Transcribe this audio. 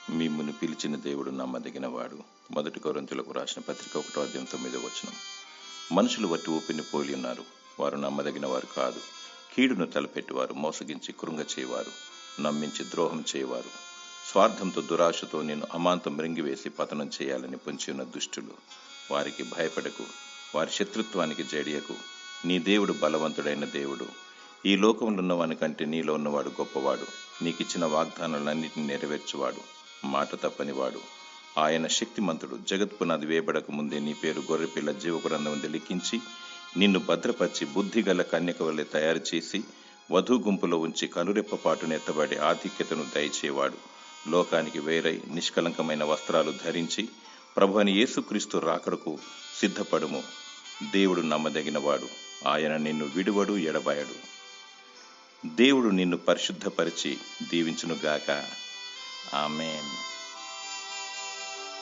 మిమ్మును పిలిచిన దేవుడు నమ్మదగినవాడు. 1 కొరింథీయులకు రాసిన పత్రిక 1:9. మనుషులు వట్టి ఊపిరిని పోలి ఉన్నారు, వారు నమ్మదగిన వారు కాదు. కీడును తలపెట్టివారు, మోసగించి కృంగచేయవారు, నమ్మించి ద్రోహం చేయవారు, స్వార్థంతో దురాశతో నిన్ను అమాంతం మృంగివేసి పతనం చేయాలని పొంచి ఉన్న దుష్టులు. వారికి భయపడకు, వారి శత్రుత్వానికి జడియకు. నీ దేవుడు బలవంతుడైన దేవుడు. ఈ లోకంలో ఉన్నవాని కంటే నీలో ఉన్నవాడు గొప్పవాడు. నీకిచ్చిన వాగ్దానాలన్నింటినీ నెరవేర్చువాడు, మాట తప్పనివాడు. ఆయన శక్తిమంతుడు. జగత్పునాది వేయబడక ముందే నీ పేరు గొర్రెపిల్ల జీవగ్రంథం లిఖించి నిన్ను భద్రపరిచి బుద్ధిగల కన్యక వలె తయారు చేసి వధూ గుంపులో ఉంచి కనురెప్పపాటును ఎత్తబడి ఆధిక్యతను దయచేవాడు. లోకానికి వేరై నిష్కలంకమైన వస్త్రాలు ధరించి ప్రభువైన యేసుక్రీస్తు రాకడకు సిద్ధపడుము. దేవుడు నమ్మదగినవాడు, ఆయన నిన్ను విడువడు, ఎడబాయడు. దేవుడు నిన్ను పరిశుద్ధపరిచి దీవించునుగాక. ఆమేన్.